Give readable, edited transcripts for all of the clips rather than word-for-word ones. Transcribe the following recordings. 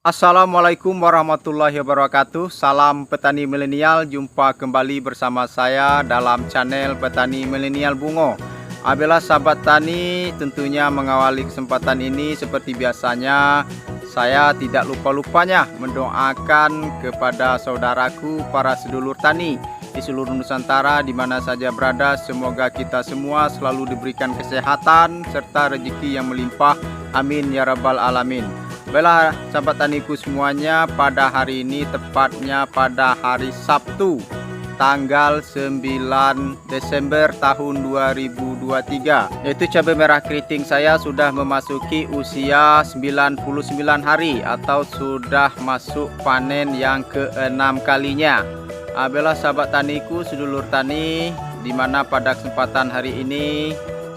Assalamualaikum warahmatullahi wabarakatuh. Salam petani milenial, jumpa kembali bersama saya dalam channel Petani Milenial Bungo. Apabila sahabat tani tentunya mengawali kesempatan ini seperti biasanya, saya tidak lupa-lupanya mendoakan kepada saudaraku para sedulur tani di seluruh Nusantara di mana saja berada. Semoga kita semua selalu diberikan kesehatan serta rezeki yang melimpah. Amin ya rabbal alamin. Baiklah sahabat taniku semuanya, pada hari ini tepatnya pada hari Sabtu tanggal 9 Desember tahun 2023, yaitu cabai merah keriting saya sudah memasuki usia 99 hari atau sudah masuk panen yang ke-6 kalinya. Baiklah sahabat taniku, sedulur tani, dimana pada kesempatan hari ini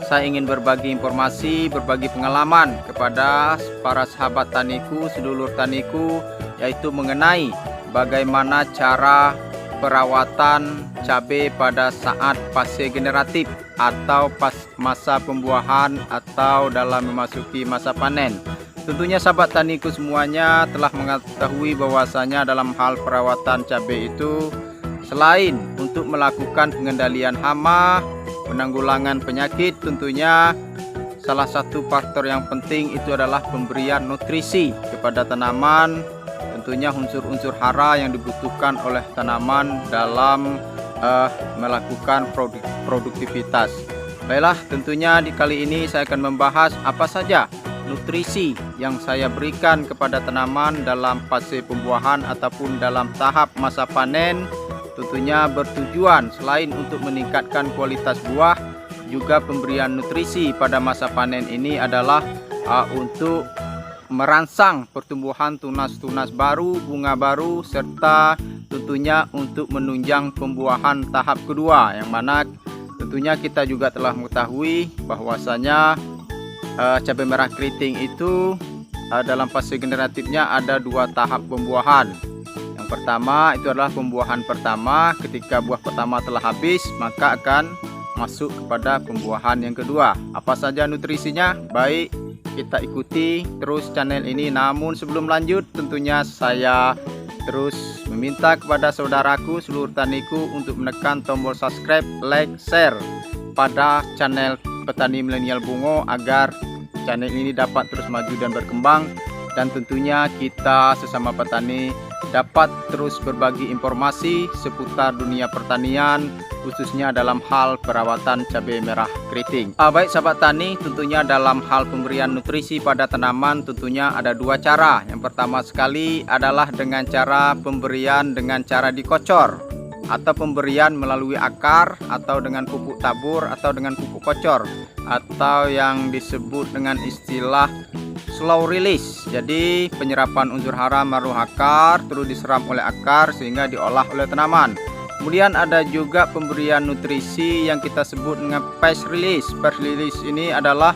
saya ingin berbagi informasi, berbagi pengalaman kepada para sahabat taniku, sedulur taniku, yaitu mengenai bagaimana cara perawatan cabai pada saat fase generatif atau pas masa pembuahan atau dalam memasuki masa panen. Tentunya sahabat taniku semuanya telah mengetahui bahwasanya dalam hal perawatan cabai itu selain untuk melakukan pengendalian hama, penanggulangan penyakit, tentunya salah satu faktor yang penting itu adalah pemberian nutrisi kepada tanaman. Tentunya unsur-unsur hara yang dibutuhkan oleh tanaman dalam melakukan produktivitas. Baiklah, tentunya di kali ini saya akan membahas apa saja nutrisi yang saya berikan kepada tanaman dalam fase pembuahan ataupun dalam tahap masa panen. Tentunya bertujuan selain untuk meningkatkan kualitas buah, juga pemberian nutrisi pada masa panen ini adalah untuk merangsang pertumbuhan tunas-tunas baru, bunga baru, serta tentunya untuk menunjang pembuahan tahap kedua, yang mana tentunya kita juga telah mengetahui bahwasanya cabai merah keriting itu dalam fase generatifnya ada 2 tahap pembuahan. Yang pertama itu adalah pembuahan pertama. Ketika buah pertama telah habis, maka akan masuk kepada pembuahan yang kedua. Apa saja nutrisinya? Baik, kita ikuti terus channel ini. Namun sebelum lanjut, tentunya saya terus meminta kepada saudaraku seluruh taniku untuk menekan tombol subscribe, like, share pada channel Petani Milenial Bungo agar channel ini dapat terus maju dan berkembang, dan tentunya kita sesama petani dapat terus berbagi informasi seputar dunia pertanian, khususnya dalam hal perawatan cabai merah keriting. Baik sahabat tani, tentunya dalam hal pemberian nutrisi pada tanaman tentunya ada 2 cara. Yang pertama sekali adalah dengan cara pemberian dengan cara dikocor, atau pemberian melalui akar, atau dengan pupuk tabur, atau dengan pupuk kocor, atau yang disebut dengan istilah slow release. Jadi penyerapan unsur hara melalui akar terus diserap oleh akar sehingga diolah oleh tanaman. Kemudian ada juga pemberian nutrisi yang kita sebut dengan fast release. Fast release ini adalah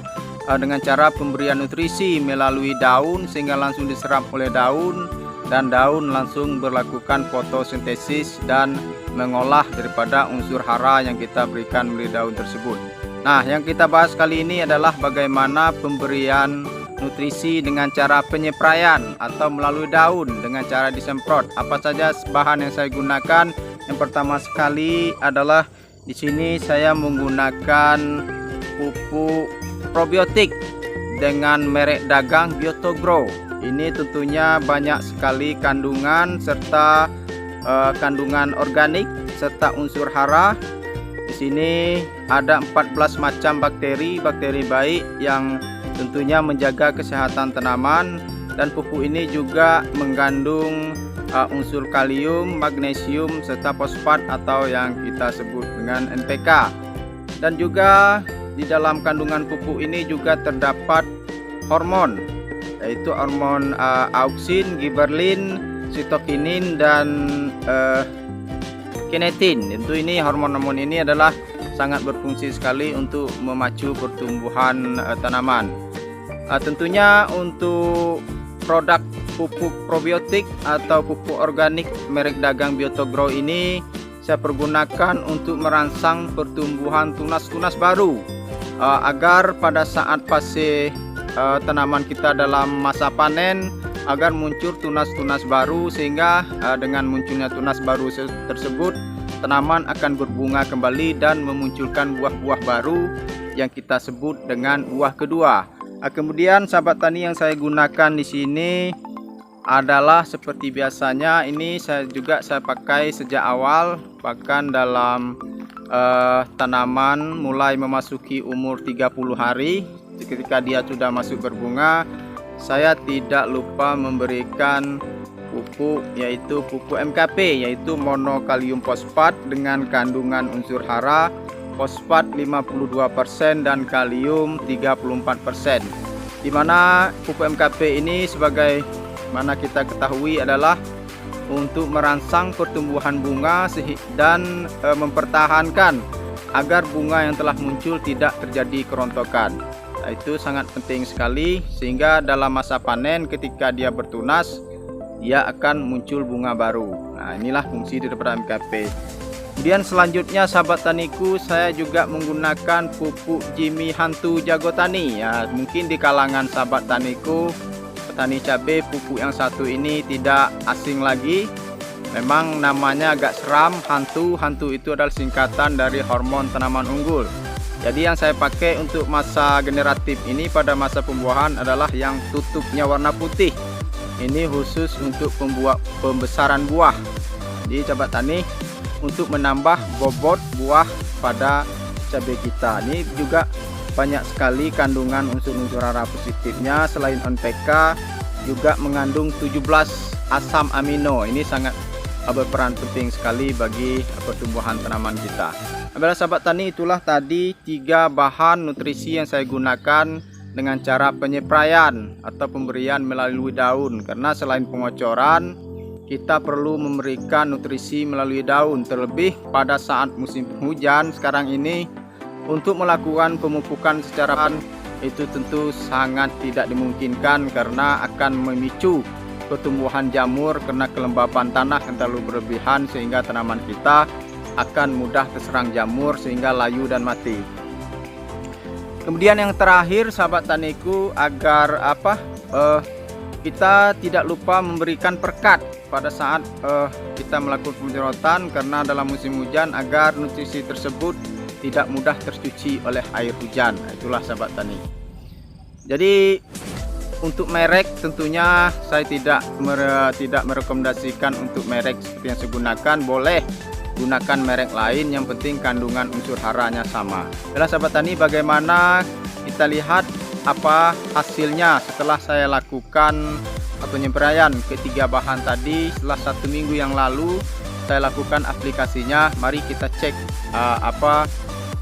dengan cara pemberian nutrisi melalui daun sehingga langsung diserap oleh daun, dan daun langsung melakukan fotosintesis dan mengolah daripada unsur hara yang kita berikan melalui daun tersebut. Nah, yang kita bahas kali ini adalah bagaimana pemberian nutrisi dengan cara penyepraian atau melalui daun dengan cara disemprot. Apa saja bahan yang saya gunakan? Yang pertama sekali adalah di sini saya menggunakan pupuk probiotik dengan merek dagang Biotogrow. Ini tentunya banyak sekali kandungan serta kandungan organik serta unsur hara. Di sini ada 14 macam bakteri baik yang tentunya menjaga kesehatan tanaman, dan pupuk ini juga mengandung unsur kalium, magnesium, serta fosfat atau yang kita sebut dengan NPK. Dan juga di dalam kandungan pupuk ini juga terdapat hormon, yaitu hormon auksin, giberlin, sitokinin, dan kinetin. Tentu ini hormon-hormon ini adalah sangat berfungsi sekali untuk memacu pertumbuhan tanaman. Tentunya untuk produk pupuk probiotik atau pupuk organik merek dagang Biotogrow ini saya pergunakan untuk merangsang pertumbuhan tunas-tunas baru, agar pada saat fase tanaman kita dalam masa panen agar muncul tunas-tunas baru, sehingga dengan munculnya tunas baru tersebut tanaman akan berbunga kembali dan memunculkan buah-buah baru yang kita sebut dengan buah kedua. Kemudian sahabat tani, yang saya gunakan di sini adalah seperti biasanya, ini saya pakai sejak awal, bahkan dalam tanaman mulai memasuki umur 30 hari. Ketika dia sudah masuk berbunga, saya tidak lupa memberikan pupuk, yaitu pupuk MKP, yaitu monokalium fosfat dengan kandungan unsur hara fosfat 52% dan kalium 34%. Dimana pupuk MKP ini sebagai mana kita ketahui adalah untuk merangsang pertumbuhan bunga dan mempertahankan agar bunga yang telah muncul tidak terjadi kerontokan. Nah, itu sangat penting sekali, sehingga dalam masa panen ketika dia bertunas, dia akan muncul bunga baru. Nah, inilah fungsi daripada MKP. Kemudian selanjutnya sahabat taniku, saya juga menggunakan pupuk Jimmy Hantu Jago Tani. Ya, mungkin di kalangan sahabat taniku petani cabai, pupuk yang satu ini tidak asing lagi. Memang namanya agak seram, hantu. Hantu itu adalah singkatan dari hormon tanaman unggul. Jadi yang saya pakai untuk masa generatif ini pada masa pembuahan adalah yang tutupnya warna putih. Ini khusus untuk pembesaran buah. Jadi sahabat tani, untuk menambah bobot buah pada cabai kita. Ini juga banyak sekali kandungan unsur-unsur hara positifnya. Selain NPK, juga mengandung 17 asam amino. Ini sangat berperan penting sekali bagi pertumbuhan tanaman kita. Baiklah sahabat tani, itulah tadi 3 bahan nutrisi yang saya gunakan dengan cara penyepraian atau pemberian melalui daun. Karena selain pengocoran, kita perlu memberikan nutrisi melalui daun, terlebih pada saat musim penghujan sekarang ini. Untuk melakukan pemupukan secara itu tentu sangat tidak dimungkinkan, karena akan memicu pertumbuhan jamur karena kelembapan tanah yang terlalu berlebihan, sehingga tanaman kita akan mudah terserang jamur sehingga layu dan mati. Kemudian yang terakhir sahabat taniku, agar kita tidak lupa memberikan perkat pada saat kita melakukan penyerotan, karena dalam musim hujan agar nutrisi tersebut tidak mudah tercuci oleh air hujan. Itulah sahabat tani. Jadi untuk merek tentunya saya tidak merekomendasikan untuk merek seperti yang saya gunakan. Boleh gunakan merek lain, yang penting kandungan unsur haranya sama. Adalah sahabat tani, bagaimana kita lihat apa hasilnya setelah saya lakukan penyepraian ketiga bahan tadi. Setelah 1 minggu yang lalu saya lakukan aplikasinya. Mari kita cek apa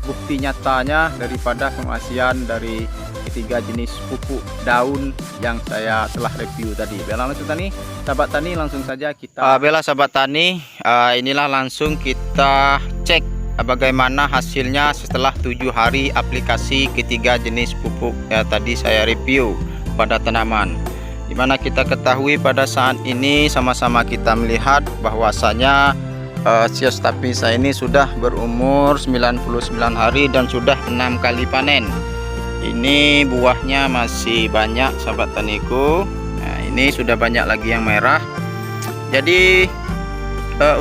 bukti nyatanya daripada penghasil dari ketiga jenis pupuk daun yang saya telah review tadi. Bela langsung tani, sahabat tani, langsung saja kita bela sahabat tani, inilah langsung kita cek bagaimana hasilnya setelah 7 hari aplikasi ketiga jenis pupuk tadi saya review pada tanaman. Dimana kita ketahui pada saat ini sama-sama kita melihat bahwasanya sios tapisa ini sudah berumur 99 hari dan sudah 6 kali panen. Ini buahnya masih banyak sahabat taniku. Nah, ini sudah banyak lagi yang merah. Jadi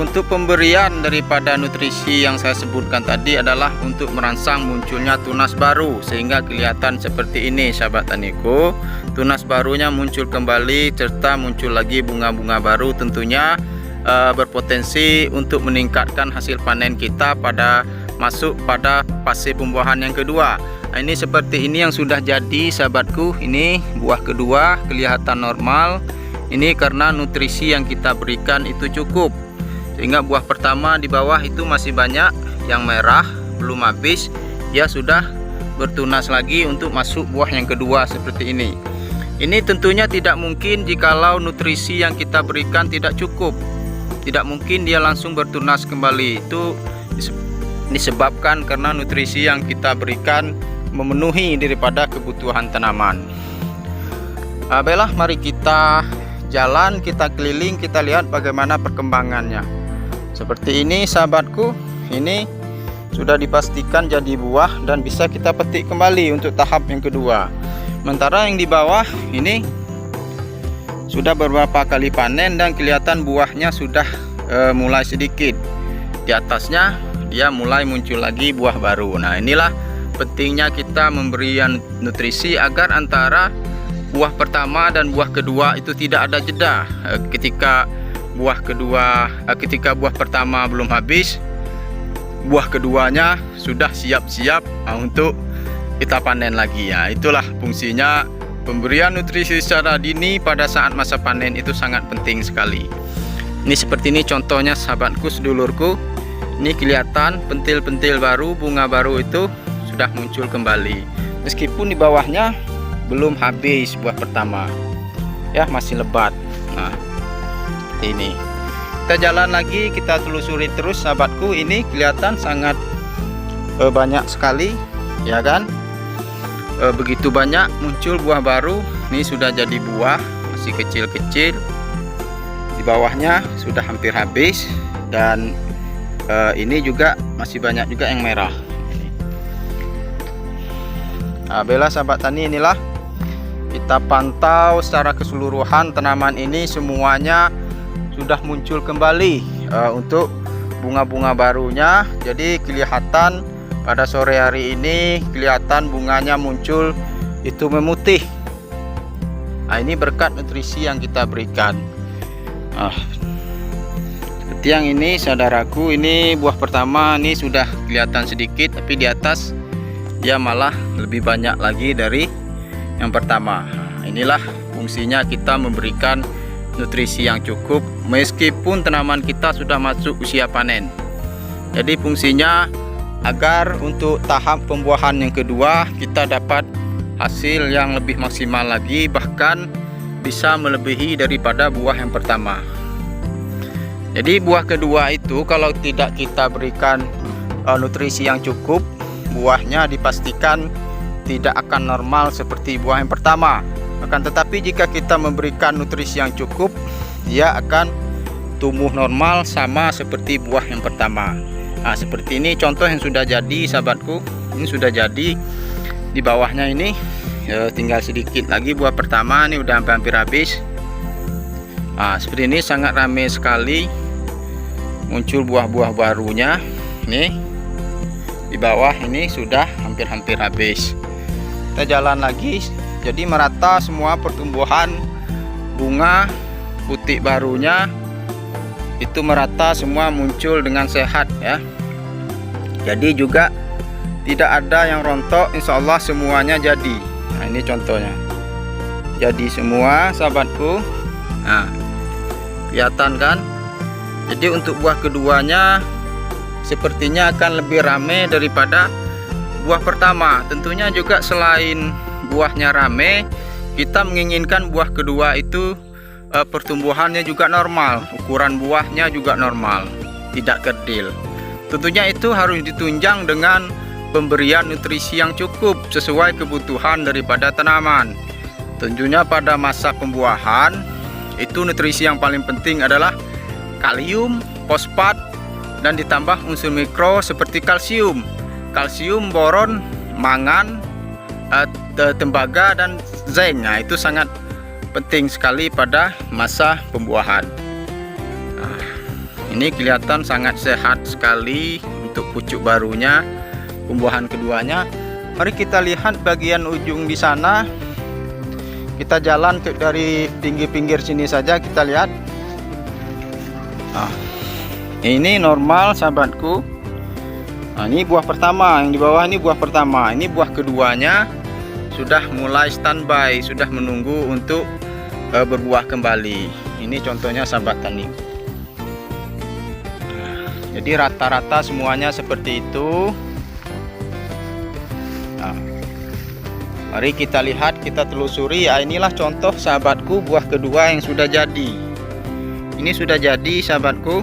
untuk pemberian daripada nutrisi yang saya sebutkan tadi adalah untuk merangsang munculnya tunas baru, sehingga kelihatan seperti ini sahabat taniku. Tunas barunya muncul kembali serta muncul lagi bunga-bunga baru, tentunya berpotensi untuk meningkatkan hasil panen kita pada masuk pada fase pembuahan yang kedua. Nah, ini seperti ini yang sudah jadi sahabatku. Ini buah kedua kelihatan normal. Ini karena nutrisi yang kita berikan itu cukup, sehingga buah pertama di bawah itu masih banyak yang merah, belum habis. Dia sudah bertunas lagi untuk masuk buah yang kedua seperti ini. Ini tentunya tidak mungkin jikalau nutrisi yang kita berikan tidak cukup. Tidak mungkin dia langsung bertunas kembali. Itu disebabkan karena nutrisi yang kita berikan memenuhi daripada kebutuhan tanaman. Baiklah, mari kita jalan, kita keliling, kita lihat bagaimana perkembangannya. Seperti ini sahabatku, ini sudah dipastikan jadi buah dan bisa kita petik kembali untuk tahap yang kedua. Sementara yang di bawah ini sudah beberapa kali panen dan kelihatan buahnya sudah mulai sedikit. Di atasnya dia mulai muncul lagi buah baru. Nah, inilah pentingnya kita memberikan nutrisi agar antara buah pertama dan buah kedua itu tidak ada jeda. Ketika buah pertama belum habis, buah keduanya sudah siap-siap untuk kita panen lagi. Ya, itulah fungsinya pemberian nutrisi secara dini pada saat masa panen itu sangat penting sekali. Ini seperti ini contohnya sahabatku, sedulurku. Ini kelihatan pentil-pentil baru, bunga baru itu sudah muncul kembali. Meskipun di bawahnya belum habis buah pertama, ya masih lebat. Nah, ini kita jalan lagi, kita telusuri terus sahabatku. Ini kelihatan sangat banyak sekali, ya kan? Begitu banyak muncul buah baru. Ini sudah jadi buah, masih kecil-kecil. Di bawahnya sudah hampir habis, dan ini juga masih banyak juga yang merah. Nah, bela sahabat tani, inilah kita pantau secara keseluruhan tanaman ini semuanya sudah muncul kembali untuk bunga-bunga barunya. Jadi kelihatan pada sore hari ini kelihatan bunganya muncul itu memutih. Nah, ini berkat nutrisi yang kita berikan. Seperti yang ini saudaraku, ini buah pertama ini sudah kelihatan sedikit, tapi di atas dia malah lebih banyak lagi dari yang pertama. Inilah fungsinya kita memberikan nutrisi yang cukup meskipun tanaman kita sudah masuk usia panen. Jadi fungsinya agar untuk tahap pembuahan yang kedua kita dapat hasil yang lebih maksimal lagi, bahkan bisa melebihi daripada buah yang pertama. Jadi buah kedua itu kalau tidak kita berikan nutrisi yang cukup, buahnya dipastikan tidak akan normal seperti buah yang pertama. Akan tetapi jika kita memberikan nutrisi yang cukup, dia akan tumbuh normal sama seperti buah yang pertama. Nah, seperti ini contoh yang sudah jadi sahabatku. Ini sudah jadi. Di bawahnya ini tinggal sedikit lagi buah pertama, ini udah hampir habis. Nah, seperti ini sangat ramai sekali muncul buah-buah barunya. Nih di bawah ini sudah hampir habis. Kita jalan lagi, jadi merata semua pertumbuhan bunga putih barunya itu merata semua muncul dengan sehat ya. Jadi juga tidak ada yang rontok, insya Allah semuanya jadi. Nah, ini contohnya jadi semua sahabatku. Nah, kelihatan kan? Jadi untuk buah keduanya sepertinya akan lebih ramai daripada buah pertama. Tentunya juga selain buahnya ramai, kita menginginkan buah kedua itu pertumbuhannya juga normal, ukuran buahnya juga normal, tidak kerdil. Tentunya itu harus ditunjang dengan pemberian nutrisi yang cukup sesuai kebutuhan daripada tanaman. Tentunya pada masa pembuahan itu nutrisi yang paling penting adalah kalium, fosfat, dan ditambah unsur mikro seperti kalsium, boron, mangan, tembaga, dan zinc. Nah, itu sangat penting sekali pada masa pembuahan. Nah, ini kelihatan sangat sehat sekali untuk pucuk barunya, pembuahan keduanya. Mari kita lihat bagian ujung di sana. Kita jalan dari pinggir sini saja, kita lihat. Nah, ini normal sahabatku. Nah, ini buah pertama, yang di bawah ini buah pertama. Ini buah keduanya sudah mulai standby, sudah menunggu untuk berbuah kembali. Ini contohnya sahabat tani. Nah, jadi rata-rata semuanya seperti itu. Nah, mari kita lihat, kita telusuri. Ya, inilah contoh sahabatku buah kedua yang sudah jadi. Ini sudah jadi sahabatku,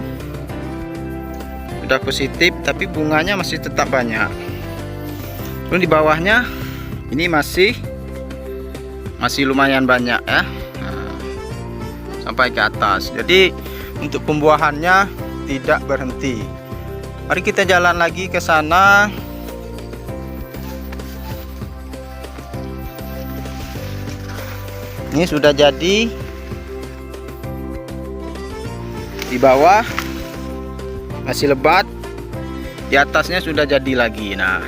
sudah positif, tapi bunganya masih tetap banyak. Lalu di bawahnya ini masih lumayan banyak ya. Nah, sampai ke atas. Jadi untuk pembuahannya tidak berhenti. Mari kita jalan lagi ke sana. Ini sudah jadi. Di bawah masih lebat, di atasnya sudah jadi lagi. Nah,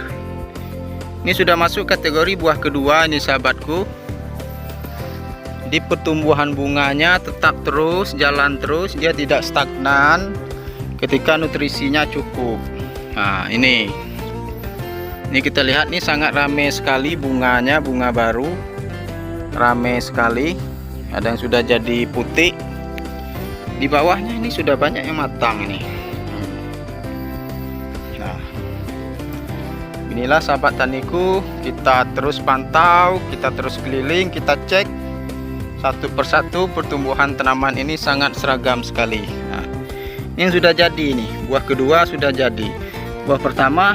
ini sudah masuk kategori buah kedua ini sahabatku. Di pertumbuhan bunganya tetap terus jalan terus, dia tidak stagnan ketika nutrisinya cukup. Nah, ini kita lihat nih sangat ramai sekali bunganya, bunga baru ramai sekali. Ada yang sudah jadi putih. Di bawahnya ini sudah banyak yang matang ini. Nah, inilah sahabat taniku, kita terus pantau, kita terus keliling, kita cek satu persatu pertumbuhan tanaman ini sangat seragam sekali. Nah, ini yang sudah jadi nih, buah kedua sudah jadi. Buah pertama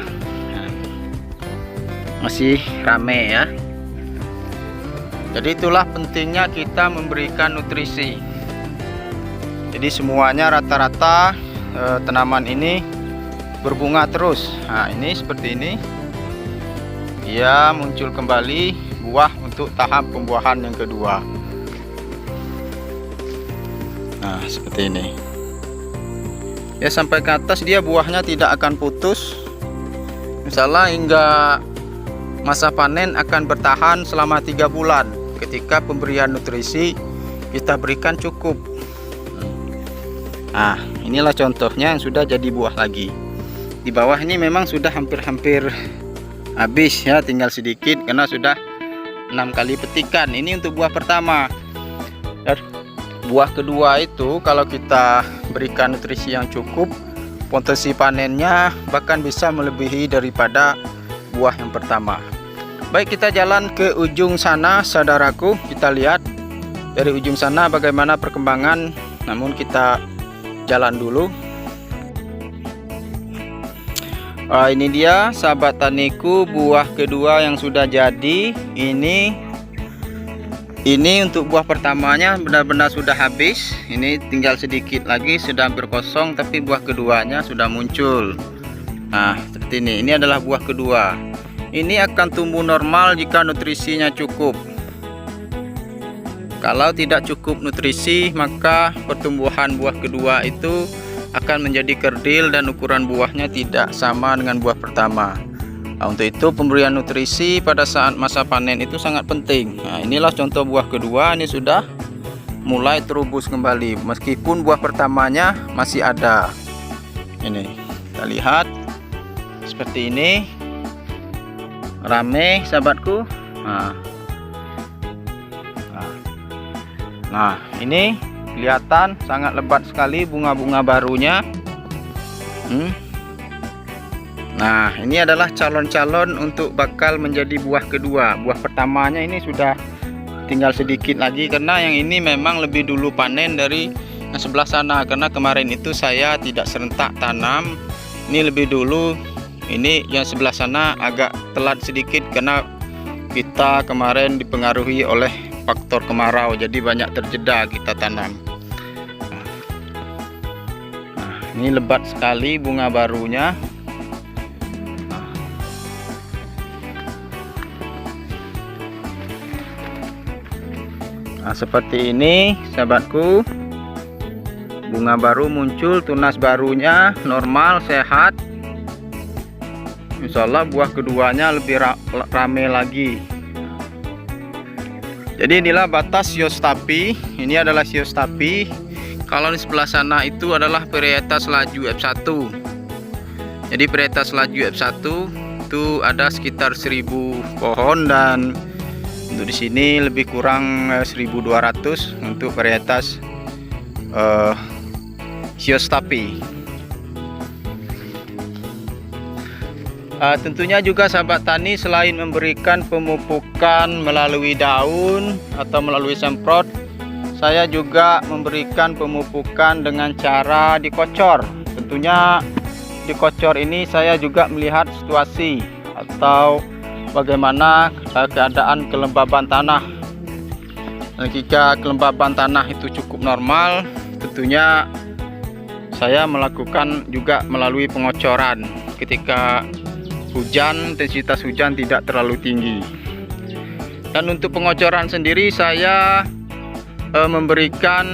masih rame ya. Jadi itulah pentingnya kita memberikan nutrisi. Jadi semuanya rata-rata tanaman ini berbunga terus. Nah, ini seperti ini. Dia muncul kembali buah untuk tahap pembuahan yang kedua. Nah, seperti ini. Ya, sampai ke atas dia buahnya tidak akan putus. Misalnya hingga masa panen akan bertahan selama 3 bulan. Ketika pemberian nutrisi kita berikan cukup. Nah, inilah contohnya yang sudah jadi buah lagi. Di bawah ini memang sudah hampir-hampir habis ya, tinggal sedikit karena sudah 6 kali petikan. Ini untuk buah pertama. Buah kedua itu kalau kita berikan nutrisi yang cukup, potensi panennya bahkan bisa melebihi daripada buah yang pertama. Baik, kita jalan ke ujung sana saudaraku. Kita lihat dari ujung sana bagaimana perkembangan. Namun kita jalan dulu. Ini dia sahabat taniku, buah kedua yang sudah jadi. Ini untuk buah pertamanya benar-benar sudah habis. Ini tinggal sedikit lagi, sudah hampir kosong, tapi buah keduanya sudah muncul. Nah, seperti ini. Ini adalah buah kedua. Ini akan tumbuh normal jika nutrisinya cukup. Kalau tidak cukup nutrisi, maka pertumbuhan buah kedua itu akan menjadi kerdil dan ukuran buahnya tidak sama dengan buah pertama. Nah, untuk itu pemberian nutrisi pada saat masa panen itu sangat penting. Nah, inilah contoh buah kedua, ini sudah mulai terubus kembali meskipun buah pertamanya masih ada. Ini kita lihat seperti ini, rame sahabatku. Nah, ini kelihatan sangat lebat sekali bunga-bunga barunya. Nah, ini adalah calon-calon untuk bakal menjadi buah kedua. Buah pertamanya ini sudah tinggal sedikit lagi karena yang ini memang lebih dulu panen dari yang sebelah sana. Karena kemarin itu saya tidak serentak tanam. Ini lebih dulu. Ini yang sebelah sana agak telat sedikit karena kita kemarin dipengaruhi oleh faktor kemarau. Jadi banyak terjeda kita tanam. Nah, ini lebat sekali bunga barunya. Nah, seperti ini sahabatku, bunga baru muncul, tunas barunya normal, sehat. Insya Allah buah keduanya lebih rame lagi. Jadi inilah batas Shiostapi. Ini adalah Shiostapi. Kalau di sebelah sana itu adalah varietas laju F1. Jadi varietas laju F1 itu ada sekitar 1000 pohon, dan untuk di sini lebih kurang 1200 untuk varietas Shiostapi. Tentunya juga sahabat tani, selain memberikan pemupukan melalui daun atau melalui semprot, saya juga memberikan pemupukan dengan cara dikocor. Tentunya dikocor ini saya juga melihat situasi atau bagaimana keadaan kelembaban tanah. Jika kelembaban tanah itu cukup normal, tentunya saya melakukan juga melalui pengocoran ketika hujan, intensitas hujan tidak terlalu tinggi. Dan untuk pengocoran sendiri saya memberikan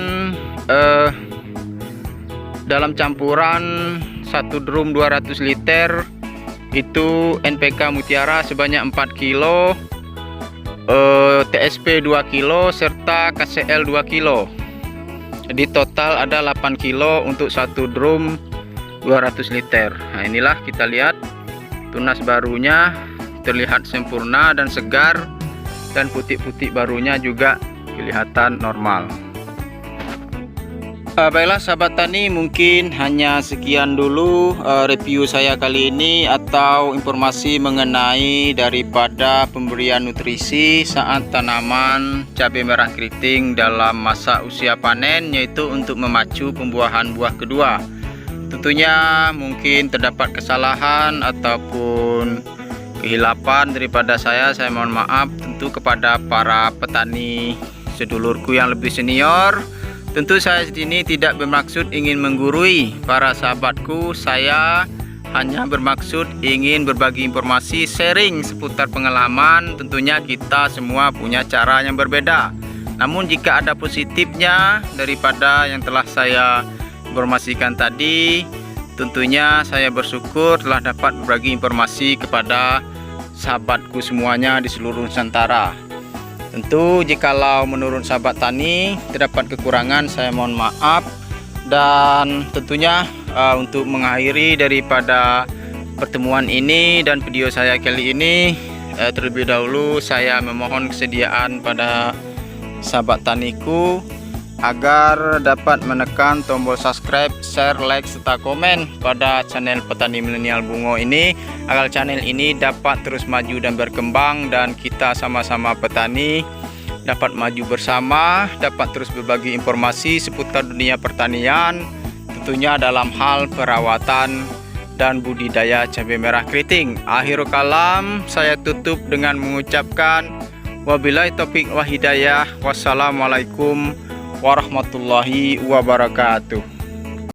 dalam campuran 1 drum 200 liter itu NPK Mutiara sebanyak 4 kilo, TSP 2 kilo serta KCL 2 kilo. Jadi total ada 8 kilo untuk 1 drum 200 liter. Nah, inilah kita lihat tunas barunya terlihat sempurna dan segar, dan putik-putik barunya juga kelihatan normal. Baiklah sahabat tani, mungkin hanya sekian dulu review saya kali ini atau informasi mengenai daripada pemberian nutrisi saat tanaman cabai merah keriting dalam masa usia panen, yaitu untuk memacu pembuahan buah kedua. Tentunya mungkin terdapat kesalahan ataupun kehilapan daripada saya mohon maaf tentu kepada para petani sedulurku yang lebih senior. Tentu saya di sini tidak bermaksud ingin menggurui para sahabatku, saya hanya bermaksud ingin berbagi informasi, sharing seputar pengalaman. Tentunya kita semua punya cara yang berbeda. Namun jika ada positifnya daripada yang telah saya informasikan tadi, tentunya saya bersyukur telah dapat berbagi informasi kepada sahabatku semuanya di seluruh Nusantara. Tentu jikalau menurut sahabat tani terdapat kekurangan, saya mohon maaf. Dan tentunya untuk mengakhiri daripada pertemuan ini dan video saya kali ini, terlebih dahulu saya memohon kesediaan pada sahabat taniku agar dapat menekan tombol subscribe, share, like, serta komen pada channel Petani Milenial Bungo ini, agar channel ini dapat terus maju dan berkembang, dan kita sama-sama petani dapat maju bersama, dapat terus berbagi informasi seputar dunia pertanian, tentunya dalam hal perawatan dan budidaya cabai merah keriting. Akhirul kalam, saya tutup dengan mengucapkan wabillahi taufiq wal hidayah. Wassalamualaikum warahmatullahi wabarakatuh.